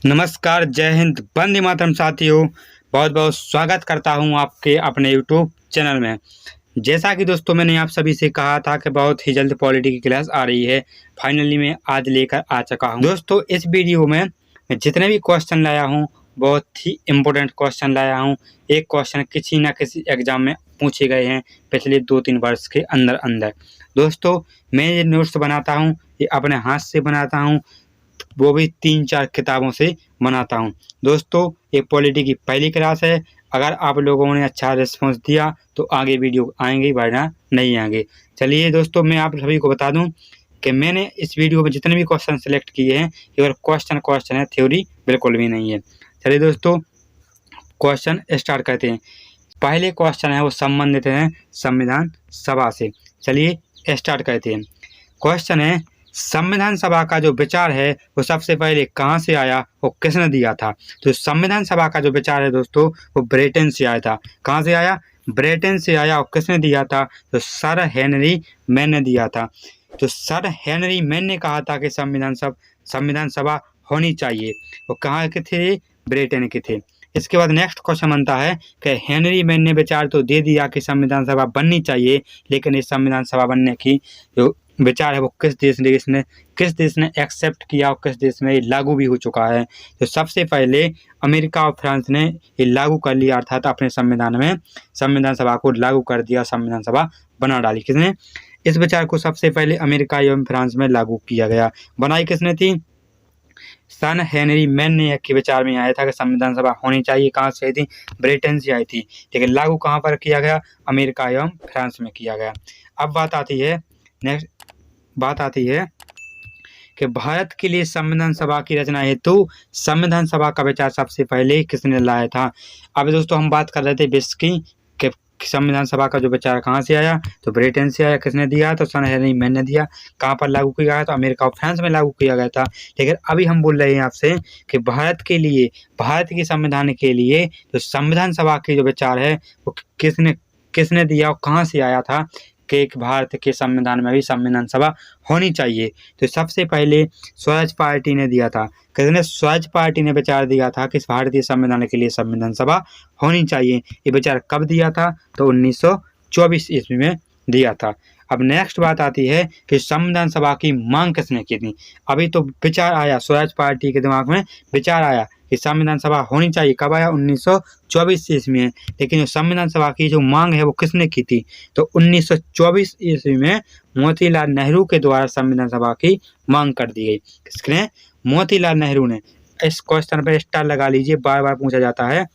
नमस्कार, जय हिंद, वंदे मातरम साथियों। बहुत बहुत स्वागत करता हूं आपके अपने यूट्यूब चैनल में। जैसा कि दोस्तों मैंने आप सभी से कहा था कि बहुत ही जल्द पॉलिटी की क्लास आ रही है, फाइनली मैं आज लेकर आ चुका हूं। दोस्तों इस वीडियो में मैं जितने भी क्वेश्चन लाया हूं बहुत ही इम्पोर्टेंट क्वेश्चन लाया हूं। एक क्वेश्चन किसी न किसी एग्जाम में पूछे गए हैं पिछले 2-3 वर्ष के अंदर अंदर। दोस्तों मैं ये नोट्स बनाता हूँ, ये अपने हाथ से बनाता हूँ, वो भी 3-4 किताबों से बनाता हूँ। दोस्तों ये पॉलिटी की पहली क्लास है। अगर आप लोगों ने अच्छा रिस्पॉन्स दिया तो आगे वीडियो आएंगे, वरना नहीं आएंगे। चलिए दोस्तों मैं आप सभी को बता दूं कि मैंने इस वीडियो में जितने भी क्वेश्चन सेलेक्ट किए हैं केवल क्वेश्चन है, थ्योरी बिल्कुल भी नहीं है। चलिए दोस्तों क्वेश्चन स्टार्ट करते हैं। पहले क्वेश्चन है वो संबंधित है संविधान सभा से। चलिए स्टार्ट करते हैं। क्वेश्चन है संविधान सभा का जो विचार है वो सबसे पहले कहाँ से आया, वो किसने दिया था। तो संविधान सभा का जो विचार है दोस्तों वो ब्रिटेन से आया था। कहाँ से आया? ब्रिटेन से आया। और किसने दिया था? तो सर हेनरी मैन ने दिया था। तो सर हेनरी मैन ने कहा था कि संविधान सभा होनी चाहिए। वो कहाँ के थे? ब्रिटेन के थे। इसके बाद नेक्स्ट क्वेश्चन बनता है कि हेनरी मैन ने विचार तो दे दिया कि संविधान सभा बननी चाहिए, लेकिन इस संविधान सभा बनने की जो विचार है वो किस देश ने एक्सेप्ट किया और किस देश में ये लागू भी हो चुका है। तो सबसे पहले अमेरिका और फ्रांस ने ये लागू कर लिया, अर्थात अपने संविधान में संविधान सभा को लागू कर दिया, संविधान सभा बना डाली। किसने? इस विचार को सबसे पहले अमेरिका एवं फ्रांस में लागू किया गया। बनाई किसने थी? सन हेनरी मैन ने के विचार में आया था कि संविधान सभा होनी चाहिए। कहाँ से आई थी? ब्रिटेन से आई थी। लेकिन लागू कहाँ पर किया गया? अमेरिका एवं फ्रांस में किया गया। अब बात आती है कि भारत के लिए संविधान सभा की रचना हेतु संविधान सभा का विचार सबसे पहले किसने लाया था। अब दोस्तों हम बात कर रहे थे विश्व की कि संविधान सभा का जो विचार कहाँ से आया, तो ब्रिटेन से आया। किसने दिया? तो सन हेनरी मैन ने दिया। कहाँ पर लागू किया गया? तो अमेरिका और फ्रांस में लागू किया गया था। लेकिन अभी हम बोल रहे हैं आपसे कि भारत के संविधान के लिए जो संविधान सभा की जो विचार है वो किसने दिया और कहाँ से आया था कि एक भारत के संविधान में भी संविधान सभा होनी चाहिए। तो सबसे पहले स्वराज पार्टी ने दिया था। किसने? स्वराज पार्टी ने विचार दिया था कि भारतीय संविधान के लिए संविधान सभा होनी चाहिए। ये विचार कब दिया था? तो 1924 ईस्वी में दिया था। अब नेक्स्ट बात आती है कि संविधान सभा की मांग किसने की थी। अभी तो विचार आया, स्वराज पार्टी के दिमाग में विचार आया कि संविधान सभा होनी चाहिए। कब आया? 1924 ईस्वी में। लेकिन जो संविधान सभा की जो मांग है वो किसने की थी? तो 1924 ईस्वी में मोतीलाल नेहरू के द्वारा संविधान सभा की मांग कर दी गई। किसने? मोतीलाल नेहरू ने। इस क्वेश्चन पर स्टार लगा लीजिए, बार बार पूछा जाता है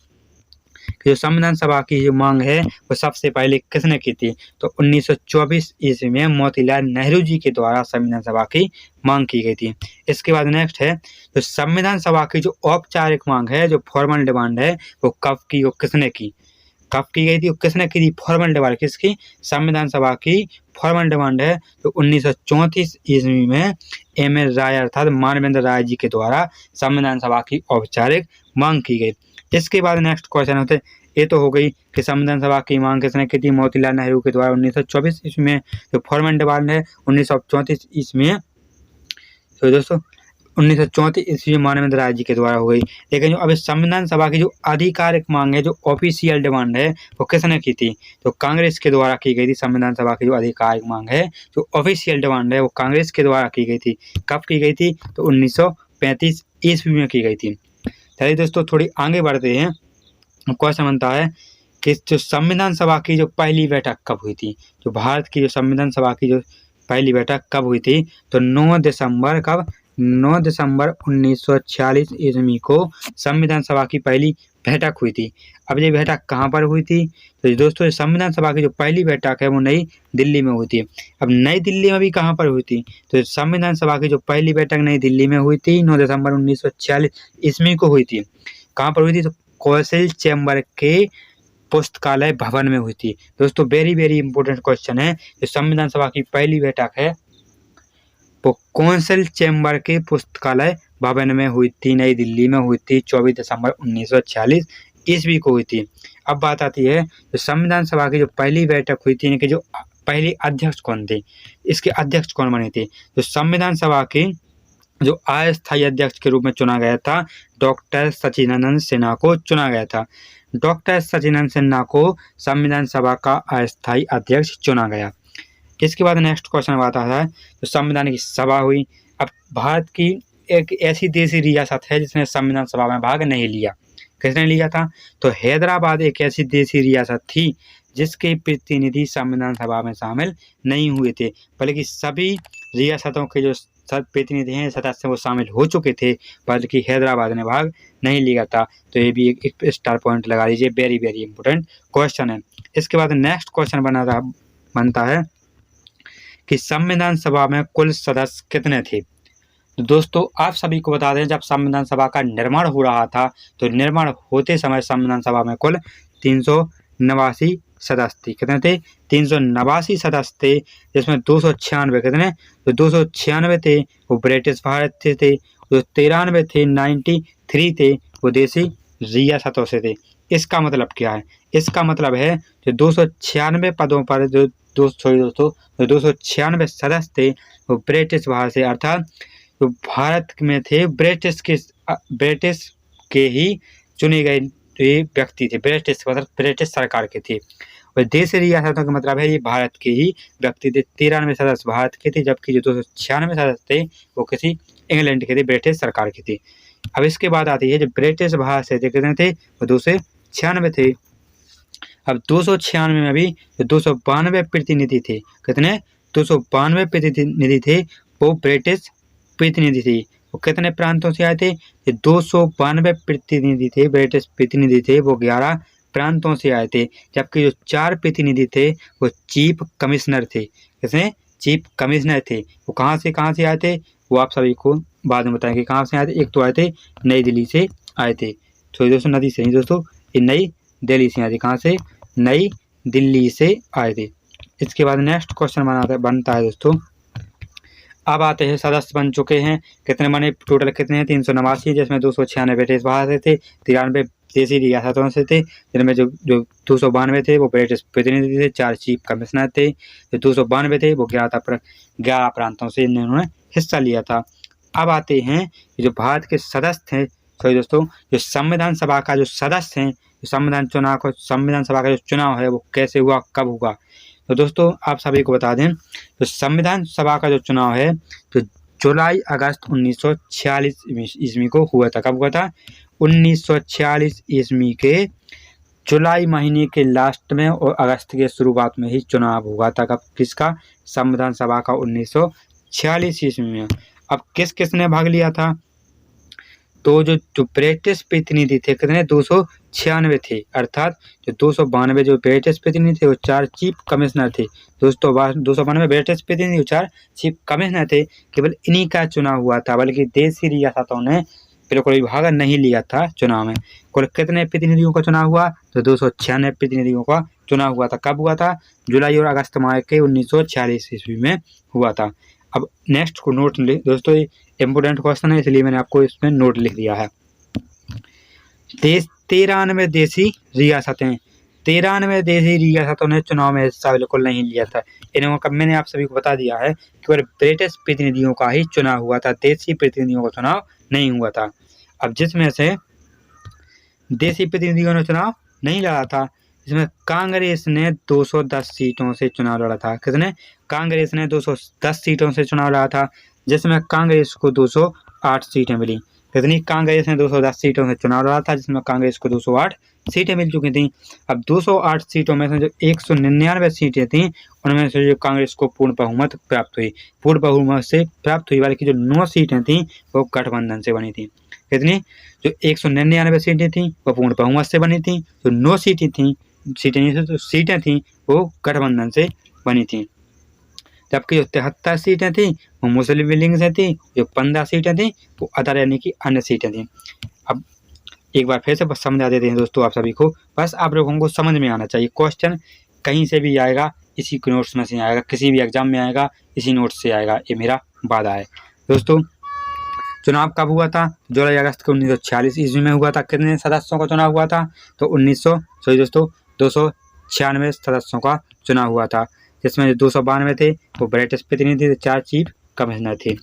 कि जो संविधान सभा की जो मांग है वो सबसे पहले किसने की थी। तो 1924 ईस्वी में मोतीलाल नेहरू जी के द्वारा संविधान सभा की मांग की गई थी। इसके बाद नेक्स्ट है तो संविधान सभा की जो औपचारिक मांग है, जो फॉर्मल डिमांड है, वो कब की और किसने की? कब की गई थी और किसने की थी? फॉर्मल डिमांड किसकी? संविधान सभा की फॉर्मल डिमांड है तो 1934 ईस्वी में एम.एस. राय अर्थात मानवेंद्र राय जी के द्वारा संविधान सभा की औपचारिक मांग की गई। इसके बाद नेक्स्ट क्वेश्चन होते, ये तो हो गई कि संविधान सभा की मांग किसने की थी? मोतीलाल नेहरू के द्वारा 1924 ईस्वी में। जो फॉर्मल डिमांड है 1934 ईस्वी में, तो दोस्तों 1934 ईस्वी में मानवेंद्र राय जी के द्वारा हो गई। लेकिन जो अभी संविधान सभा की जो आधिकारिक मांग है, जो ऑफिशियल डिमांड है, वो किसने की थी? तो कांग्रेस के द्वारा की गई थी। संविधान सभा की जो आधिकारिक मांग है, जो ऑफिशियल डिमांड है, वो कांग्रेस के द्वारा की गई थी। कब की गई थी? तो 1935 ईस्वी में की गई थी। चलिए दोस्तों थोड़ी आगे बढ़ते हैं। क्वेश्चन बनता है कि जो संविधान सभा की जो पहली बैठक कब हुई थी। जो भारत की जो संविधान सभा की जो पहली बैठक कब हुई थी? तो 9 दिसंबर 1946 ईस्वी को संविधान सभा की पहली बैठक हुई थी। अब ये बैठक कहाँ पर हुई थी? तो दोस्तों संविधान सभा की जो पहली बैठक है वो नई दिल्ली में हुई थी। अब नई दिल्ली में भी कहाँ पर हुई थी? तो संविधान सभा की जो पहली बैठक नई दिल्ली में हुई थी 9 दिसंबर 1946 ईस्वी को हुई थी। कहाँ पर हुई थी? तो कौशल चैम्बर के पुस्तकालय भवन में हुई थी। दोस्तों वेरी वेरी इंपॉर्टेंट क्वेश्चन है। जो संविधान सभा की पहली बैठक है वो कौंसिल चैम्बर के पुस्तकालय भवन में हुई थी, नई दिल्ली में हुई थी। 24 दिसंबर 1946 ईस्वी को हुई थी। अब बात आती है तो संविधान सभा की जो पहली बैठक हुई थी, कि जो पहले अध्यक्ष कौन थे, इसके अध्यक्ष कौन बने थे। तो संविधान सभा के जो अस्थायी अध्यक्ष के रूप में चुना गया था, डॉक्टर सचिदानंद सिन्हा को चुना गया था। डॉक्टर सचिदानंद सिन्हा को संविधान सभा का अस्थायी अध्यक्ष चुना गया। इसके बाद नेक्स्ट क्वेश्चन आता है, तो संविधान की सभा हुई। अब भारत की एक ऐसी देशी रियासत है जिसने संविधान सभा में भाग नहीं लिया। किसने लिया था? तो हैदराबाद एक ऐसी देशी रियासत थी जिसके प्रतिनिधि संविधान सभा में शामिल नहीं हुए थे, बल्कि सभी रियासतों के जो प्रतिनिधि हैं, सदस्य, वो शामिल हो चुके थे, बल्कि हैदराबाद ने भाग नहीं लिया था। तो ये भी एक स्टार पॉइंट लगा लीजिए, वेरी वेरी इंपॉर्टेंट क्वेश्चन है। इसके बाद नेक्स्ट क्वेश्चन बनता है कि संविधान सभा में कुल सदस्य कितने थे। तो दोस्तों आप सभी को बता दें, जब संविधान सभा का निर्माण हो रहा था, तो निर्माण होते समय संविधान सभा में कुल 389 सदस्य थे। कितने थे? 389 सदस्य थे, जिसमें 296 कितने? तो 296 थे वो ब्रिटिश भारत से थे, जो 93 थे 93 थे वो देशी रियासतों से थे। इसका मतलब क्या है? इसका मतलब है जो 296 पदों पर जो 296 सदस्य थे वो ब्रिटिश भारत से, अर्थात तो भारत में थे ब्रिटिश के ही चुने गए व्यक्ति थे। ब्रिटिश मतलब ब्रिटिश सरकार के थे, और देशी रियासतों का मतलब है ये भारत के ही व्यक्ति थे। 93 सदस्य भारत के थे, जबकि जो 296 सदस्य थे वो किसी इंग्लैंड के थे, ब्रिटिश सरकार के थे। अब इसके बाद आती है जो ब्रिटिश भारत से कितने थे? वो 296 थे। अब 296 में अभी 292 प्रतिनिधि थे। कितने? 292 प्रतिनिधि थे वो ब्रिटिश प्रतिनिधि थे। वो कितने प्रांतों से आए थे? 292 प्रतिनिधि थे, ब्रिटिश प्रतिनिधि थे, वो 11 प्रांतों से आए थे। जबकि जो 4 प्रतिनिधि थे वो चीफ कमिश्नर थे। किसने? चीफ कमिश्नर थे। वो कहाँ से आए थे वो आप सभी को बाद में बताएंगे कहाँ से आए थे। एक तो आए थे नई दिल्ली से आए थे, तो दोस्तों नदी से नहीं दोस्तों, ये नई दिल्ली से आए थे। कहाँ से? नई दिल्ली से आए थे। इसके बाद नेक्स्ट क्वेश्चन बनता है दोस्तों, अब आते हैं सदस्य बन चुके हैं कितने बने, टोटल कितने हैं? 389, जिसमें 296 ब्रिटिश भारत से थे, 93 देशी रियासतों से थे, जिनमें जो 292 थे वो ब्रिटिश प्रतिनिधि थे, 4 चीफ कमिश्नर थे, जो 292 थे वो 11 प्रांतों से इन्होंने हिस्सा लिया था। अब आते हैं जो भारत के सदस्य थे, सॉरी दोस्तों, जो संविधान सभा का जो सदस्य हैं, संविधान सभा का जो चुनाव है वो कैसे हुआ, कब हुआ। तो दोस्तों आप सभी को बता दें, तो संविधान सभा का जो चुनाव है तो जुलाई अगस्त 1946 ईस्वी को हुआ था। कब हुआ था? 1946 ईस्वी के जुलाई महीने के लास्ट में और अगस्त के शुरुआत में ही चुनाव हुआ था। कब? किसका? संविधान सभा का 1946 ईस्वी में। अब किसने भाग लिया था? तो जो ब्रिटिश प्रतिनिधि थे कितने? 296 थे, अर्थात जो 292 जो ब्रिटिश प्रतिनिधि थे वो 4 चीफ कमिश्नर थे। दोस्तों 292 ब्रिटिश प्रतिनिधि, 4 चीफ कमिश्नर थे। केवल इन्हीं का चुनाव हुआ था, बल्कि देशी रियासतों ने बिल्कुल भी भाग नहीं लिया था चुनाव में। कुल कितने प्रतिनिधियों का चुनाव हुआ? तो 296 प्रतिनिधियों का चुनाव हुआ था। कब हुआ था? जुलाई और अगस्त माह के 1946 ईस्वी में हुआ था। अब नेक्स्ट को नोट दोस्तों, ये इम्पोर्टेंट क्वेश्चन है, इसलिए मैंने आपको इसमें नोट लिख दिया है। 93 देशी रियासतें, 93 देशी रियासतों ने चुनाव में हिस्सा बिल्कुल नहीं लिया था। इन्होंने मैंने आप सभी को बता दिया है कि केवल ब्रिटिश प्रतिनिधियों का ही चुनाव हुआ था, देशी प्रतिनिधियों का चुनाव नहीं हुआ था। अब जिसमें से देशी प्रतिनिधियों ने चुनाव नहीं लड़ा था, इसमें कांग्रेस ने 210 सीटों से चुनाव लड़ा था। किसने? कांग्रेस ने 210 सीटों से चुनाव लड़ा था, जिसमें कांग्रेस को 208 सीटें मिली। कितनी? कांग्रेस ने 210 सीटों से चुनाव लड़ा था, जिसमें कांग्रेस को 208 सीटें मिल चुकी थी। अब 208 सीटों में से जो 199 सीटें थीं, उनमें से जो कांग्रेस को पूर्ण बहुमत प्राप्त हुई, बल्कि जो 9 सीटें थीं वो गठबंधन से बनी थी। कितनी? जो 199 सीटें थीं वो पूर्ण बहुमत से बनी थी, जो 9 सीटें थीं वो गठबंधन से बनी थी। जबकि जो 73 सीटें थीं वो मुस्लिम लीग से थी, जो 15 सीटें थीं वो अदर यानी कि अन्य सीटें थीं। अब एक बार फिर से बस समझा देते हैं दोस्तों आप सभी को, बस आप लोगों को समझ में आना चाहिए। क्वेश्चन कहीं से भी आएगा, इसी नोट्स में से आएगा, किसी भी एग्जाम में आएगा, इसी नोट्स से आएगा, ये मेरा वादा है। दोस्तों चुनाव कब हुआ था? जुलाई अगस्त के 1946 ईस्वी में हुआ था। कितने सदस्यों का चुनाव हुआ था? तो 296 सदस्यों का चुनाव हुआ था, जिसमें 292 थे वो ब्रिटिश प्रतिनिधि थे, 4 चीफ कमिश्नर थे।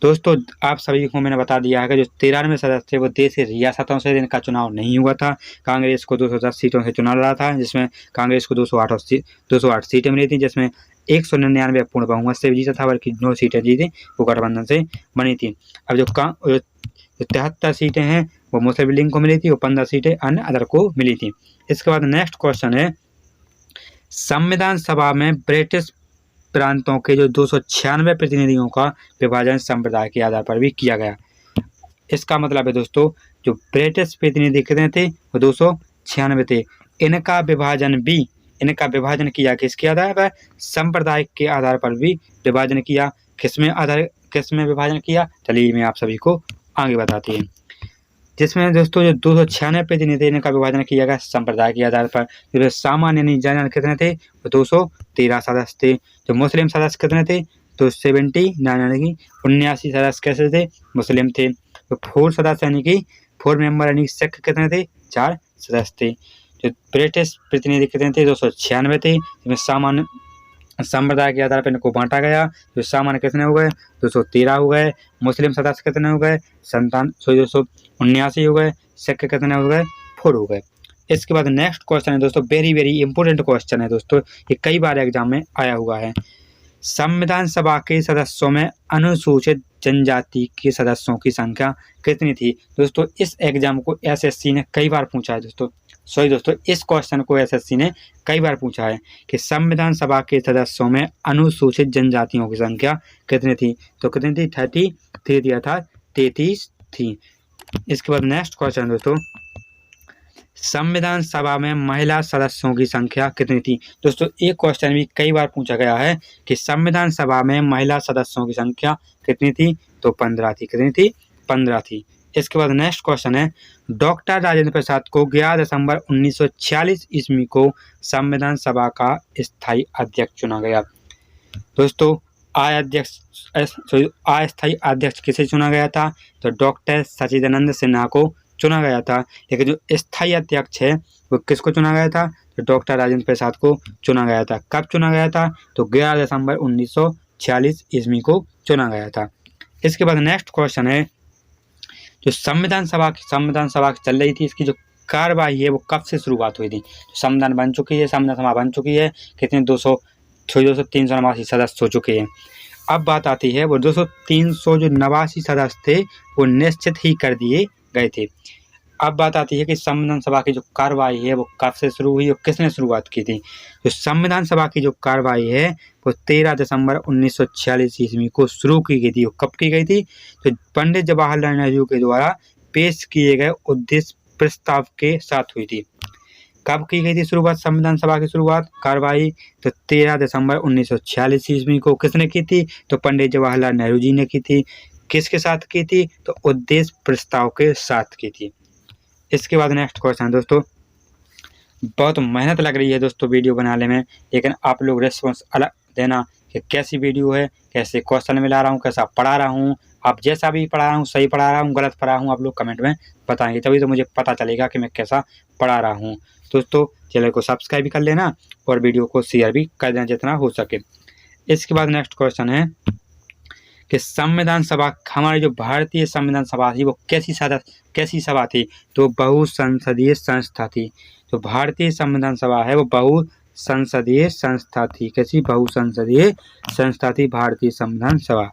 दोस्तों आप सभी को मैंने बता दिया है कि जो 93 सदस्य थे वो देश की रियासतों से इनका चुनाव नहीं हुआ था। कांग्रेस को 210 सीटों से चुना रहा था, जिसमें कांग्रेस को 208 सीटें मिली थी, जिसमें 199 पूर्ण बहुमत से जीता था, बल्कि 9 सीटें जीती वो गठबंधन से बनी थी। अब जो 73 सीटें हैं वो मुस्लिम लीग को मिली थी, वो 15 सीटें अन्य अदर को मिली थी। इसके बाद नेक्स्ट क्वेश्चन है, संविधान सभा में ब्रिटिश प्रांतों के जो 296 प्रतिनिधियों का विभाजन संप्रदाय के आधार पर भी किया गया। इसका मतलब है दोस्तों, जो ब्रिटिश प्रतिनिधि कितने थे वो 296 थे। इनका विभाजन किया किसके आधार पर? संप्रदाय के आधार पर भी विभाजन किया। किसमें विभाजन किया, चलिए मैं आप सभी को आगे बताते हैं। जिसमें दोस्तों जो 296 प्रतिनिधि इनका विभाजन किया गया संप्रदाय के आधार पर। जो सामान्य यानी जनरल कितने थे वो 213 सदस्य थे। जो मुस्लिम सदस्य कितने थे तो 79 यानी कि 79 सदस्य कैसे थे, मुस्लिम थे। तो 4 सदस्य यानी कि 4 मेंबर यानी सिख कितने थे, 4 सदस्य थे। जो ब्रिटिश प्रतिनिधि कितने थे 296 थे, जिसमें सामान्य संप्रदाय के आधार पर इनको बांटा गया। जो सामान्य कितने हो गए 213 हो गए, मुस्लिम सदस्य कितने हो गए 279 हो गए, सिख कितने हो गए 4 हो गए। इसके बाद नेक्स्ट क्वेश्चन है दोस्तों, वेरी वेरी इंपॉर्टेंट क्वेश्चन है दोस्तों, ये कई बार एग्जाम में आया हुआ है। संविधान सभा के सदस्यों में अनुसूचित जनजाति के सदस्यों की संख्या कितनी थी? दोस्तों इस एग्जाम को एसएससी ने कई बार पूछा है दोस्तों, इस क्वेश्चन को एसएससी ने कई बार पूछा है कि संविधान सभा के सदस्यों में अनुसूचित जनजातियों की संख्या कितनी थी? तो कितनी थी, 33 दिया था, 33 थी। इसके बाद नेक्स्ट क्वेश्चन दोस्तों, संविधान सभा में महिला सदस्यों की संख्या कितनी थी? दोस्तों एक क्वेश्चन भी कई बार पूछा गया है कि संविधान सभा में महिला सदस्यों की संख्या कितनी थी? तो 15 थी। कितनी थी? 15 थी। इसके बाद नेक्स्ट क्वेश्चन है, डॉक्टर राजेंद्र प्रसाद को 11 दिसंबर 1946 ईस्वी को संविधान सभा का स्थायी अध्यक्ष चुना गया। दोस्तों अस्थायी अध्यक्ष किसे चुना गया था? तो डॉक्टर सच्चिदानंद सिन्हा को चुना गया था। लेकिन जो स्थायी अध्यक्ष है वो किसको चुना गया था? तो डॉक्टर राजेंद्र प्रसाद को चुना गया था। कब चुना गया था? तो 11 दिसंबर 1946 ईस्वी को चुना गया था। इसके बाद नेक्स्ट क्वेश्चन है, जो संविधान सभा चल रही थी, इसकी जो कार्यवाही है वो कब से शुरुआत हुई थी? संविधान बन चुकी है, संविधान सभा बन चुकी है, कितने 389 सदस्य हो चुके हैं। अब बात आती है वो 389 सदस्य थे वो निश्चित ही कर दिए गए थे। अब बात आती है कि संविधान सभा की जो कार्रवाई है वो कब से शुरू हुई और किसने शुरुआत की थी? तो संविधान सभा की जो कार्रवाई है वो 13 दिसंबर 1946 ईस्वी को शुरू की गई थी। वो कब की गई थी? तो पंडित जवाहरलाल नेहरू के द्वारा पेश किए गए उद्देश्य प्रस्ताव के साथ हुई थी। कब की गई थी शुरुआत संविधान सभा की कार्रवाई? तो 13 दिसंबर 1946 ईस्वी को किसने की थी? तो पंडित जवाहरलाल नेहरू जी ने की थी। किसके साथ की थी? तो उद्देश्य प्रस्ताव के साथ की थी। इसके बाद नेक्स्ट क्वेश्चन दोस्तों, बहुत मेहनत लग रही है दोस्तों वीडियो बनाने में, लेकिन आप लोग रेस्पॉन्स अलग देना कि कैसी वीडियो है, कैसे क्वेश्चन मिला रहा हूँ, कैसा पढ़ा रहा हूँ। आप जैसा भी पढ़ा रहा हूँ, सही पढ़ा रहा हूँ, गलत पढ़ा हूँ, आप लोग कमेंट में बताएंगे, तभी तो मुझे पता चलेगा कि मैं कैसा पढ़ा रहा हूँ। दोस्तों चैनल को सब्सक्राइब भी कर लेना और वीडियो को शेयर भी कर देना जितना हो सके। इसके बाद नेक्स्ट क्वेश्चन है कि संविधान सभा, हमारी जो भारतीय संविधान सभा थी वो कैसी सभा थी? तो बहुसंसदीय संस्था थी। तो भारतीय संविधान सभा है वो बहुसंसदीय संस्था थी। कैसी? बहुसंसदीय संस्था थी भारतीय संविधान सभा।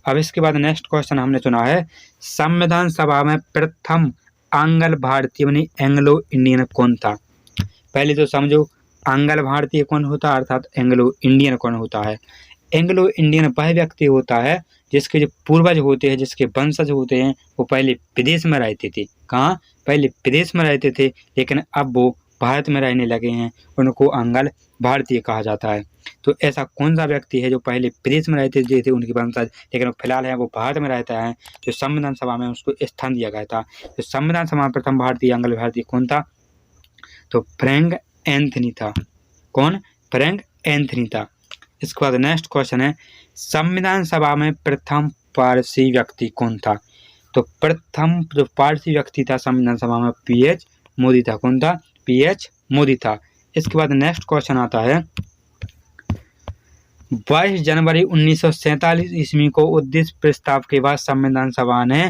अब इसके बाद नेक्स्ट क्वेश्चन हमने चुना है, संविधान सभा में प्रथम आंग्ल भारतीय यानी एंग्लो इंडियन कौन था? पहले तो समझो आंग्ल भारतीय कौन होता है, अर्थात एंग्लो इंडियन कौन होता है? एंग्लो इंडियन वह व्यक्ति होता है जिसके जो पूर्वज होते हैं, जिसके वंशज होते हैं, वो पहले विदेश में रहते थे। कहाँ? पहले विदेश में रहते थे, लेकिन अब वो भारत में रहने लगे हैं, उनको आंग्ल भारतीय कहा जाता है। तो ऐसा कौन सा व्यक्ति है जो पहले विदेश में रहते थे उनके वंशज, लेकिन फिलहाल है वो भारत में रहता है, जो संविधान सभा में उसको स्थान दिया गया था। तो संविधान सभा में प्रथम भारतीय आंग्ल भारतीय कौन था? तो फ्रैंक एंथनी था। कौन? फ्रैंक एंथनी था। इसके बाद नेक्स्ट क्वेश्चन है, संविधान सभा में प्रथम पारसी व्यक्ति कौन था? तो प्रथम जो पारसी व्यक्ति था संविधान सभा में पीएच मोदी था। कौन था? पीएच मोदी था। इसके बाद नेक्स्ट क्वेश्चन आता है, 22 जनवरी 1947 ईस्वी को उद्देश्य प्रस्ताव के बाद संविधान सभा ने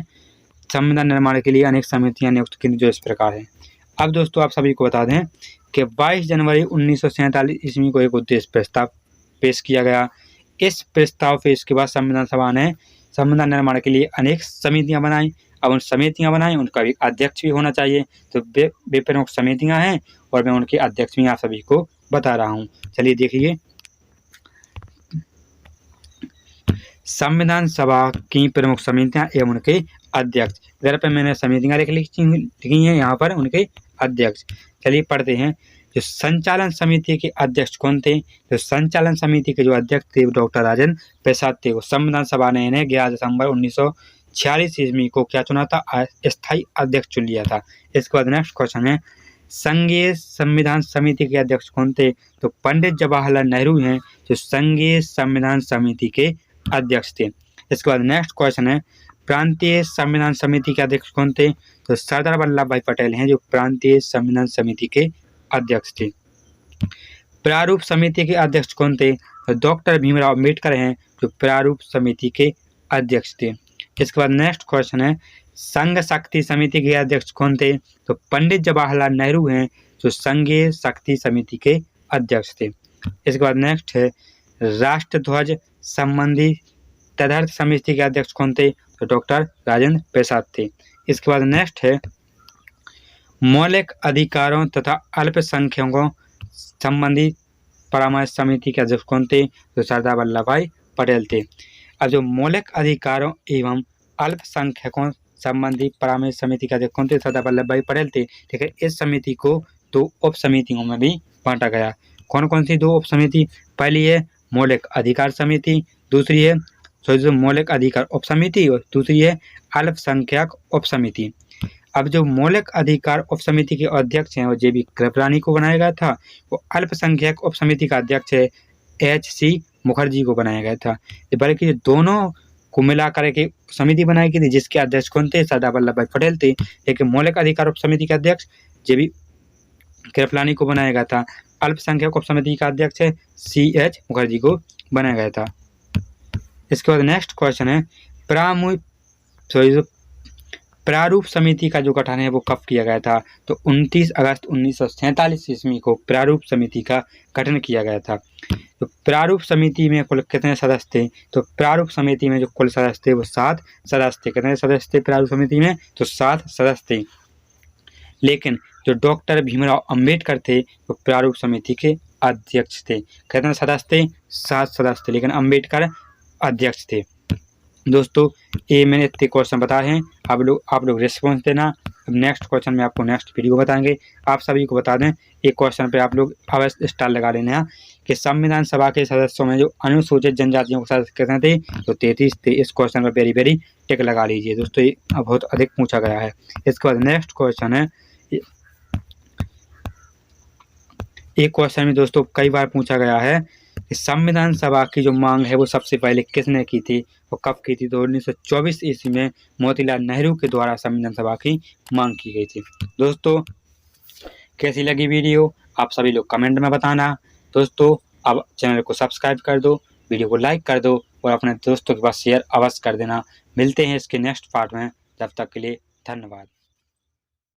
संविधान निर्माण के लिए अनेक समितियां नियुक्त की, जो इस प्रकार है। अब दोस्तों आप सभी को बता दें कि 22 जनवरी 1947 ईस्वी को एक उद्देश्य प्रस्ताव पेश किया गया। इस प्रस्ताव पेश के बाद संविधान सभा ने संविधान निर्माण के लिए अनेक समितियां बनाई। अब उन समितियां बनाई, उनका भी अध्यक्ष भी होना चाहिए। तो वे प्रमुख समितियां हैं और मैं उनके अध्यक्ष भी आप सभी को बता रहा हूँ। चलिए देखिए, संविधान सभा की प्रमुख समितियां एवं उनके अध्यक्ष। इधर पर मैंने समितियां लिखी हैं, यहाँ पर उनके अध्यक्ष। चलिए पढ़ते हैं। जो संचालन समिति के अध्यक्ष कौन थे? तो संचालन समिति के जो अध्यक्ष थे डॉक्टर राजेंद्र प्रसाद थे। वो संविधान सभा ने इन्हें 11 दिसंबर 1946 ईस्वी को क्या चुना था? स्थायी अध्यक्ष चुन लिया था। इसके बाद नेक्स्ट क्वेश्चन है, संघीय संविधान समिति के अध्यक्ष कौन थे? तो पंडित जवाहरलाल नेहरू हैं जो संघीय संविधान समिति के अध्यक्ष थे। इसके बाद नेक्स्ट क्वेश्चन है, प्रांतीय संविधान समिति के अध्यक्ष कौन थे? तो सरदार वल्लभ भाई पटेल हैं जो प्रांतीय संविधान समिति के अध्यक्ष थे। प्रारूप समिति के अध्यक्ष कौन थे? तो डॉक्टर भीमराव अम्बेडकर हैं जो प्रारूप समिति के अध्यक्ष थे। इसके बाद नेक्स्ट क्वेश्चन है, संघ शक्ति समिति के अध्यक्ष कौन थे? तो पंडित जवाहरलाल नेहरू हैं जो संघीय शक्ति समिति के अध्यक्ष थे। इसके बाद नेक्स्ट है, राष्ट्र ध्वज संबंधी तदर्थ समिति के अध्यक्ष कौन थे? तो डॉक्टर राजेंद्र प्रसाद थे। इसके बाद नेक्स्ट है, मौलिक अधिकारों तथा अल्पसंख्यकों संबंधी परामर्श समिति के अध्यक्ष कौन थे? तो सरदार वल्लभ भाई पटेल थे। अब जो मौलिक अधिकारों एवं अल्पसंख्यकों संबंधी परामर्श समिति के अध्यक्ष कौन थे? सरदार वल्लभ भाई पटेल थे। ठीक है, इस समिति को 2 उप समितियों में भी बांटा गया। कौन कौन सी 2 उप समिति? पहली है मौलिक अधिकार समिति, दूसरी है मौलिक अधिकार उप समिति और दूसरी है अल्पसंख्यक उप समिति। अब जो मौलिक अधिकार उप समिति के अध्यक्ष हैं वो JB कृपलानी को बनाया गया था। वो अल्पसंख्यक उप समिति का अध्यक्ष है HC मुखर्जी को बनाया गया था। बल्कि दोनों को मिलाकर एक समिति बनाई गई थी जिसके अध्यक्ष कौन थे? सरदार वल्लभ भाई पटेल थे। लेकिन मौलिक अधिकार उप समिति के अध्यक्ष JB कृपलानी को बनाया गया था। अल्पसंख्यक उप समिति का अध्यक्ष है CH मुखर्जी को बनाया गया था। इसके बाद नेक्स्ट क्वेश्चन है, प्रारूप समिति का जो गठन है वो कब किया गया था? तो 29 अगस्त 1947 ईस्वी को प्रारूप समिति का गठन किया गया था। तो प्रारूप समिति में कुल कितने सदस्य थे? तो प्रारूप समिति में जो कुल सदस्य थे वो 7 सदस्य थे। कितने सदस्य थे प्रारूप समिति में? तो 7 सदस्य थे। लेकिन जो डॉक्टर भीमराव अम्बेडकर थे वो प्रारूप समिति के अध्यक्ष थे। कितने सदस्य थे? 7 सदस्य थे, लेकिन अम्बेडकर अध्यक्ष थे। दोस्तों ये मैंने इतने क्वेश्चन बताए हैं। आप लोग रिस्पॉन्स देना। अब नेक्स्ट क्वेश्चन में आपको नेक्स्ट वीडियो बताएंगे। आप सभी को बता दें, एक क्वेश्चन पे आप लोग अवश्य स्टार लगा लेना कि संविधान सभा के सदस्यों में जो अनुसूचित जनजातियों के सदस्य कितने थे? तो 33 थे। इस क्वेश्चन पर वेरी वेरी टिक लगा लीजिए दोस्तों, ये बहुत अधिक पूछा गया है। इसके बाद नेक्स्ट क्वेश्चन है, एक क्वेश्चन में दोस्तों कई बार पूछा गया है कि संविधान सभा की जो मांग है वो सबसे पहले किसने की थी, वो कब की थी? तो 1924 ईस्वी में मोतीलाल नेहरू के द्वारा संविधान सभा की मांग की गई थी। दोस्तों कैसी लगी वीडियो आप सभी लोग कमेंट में बताना। दोस्तों अब चैनल को सब्सक्राइब कर दो, वीडियो को लाइक कर दो और अपने दोस्तों के पास शेयर अवश्य कर देना। मिलते हैं इसके नेक्स्ट पार्ट में, तब तक के लिए धन्यवाद।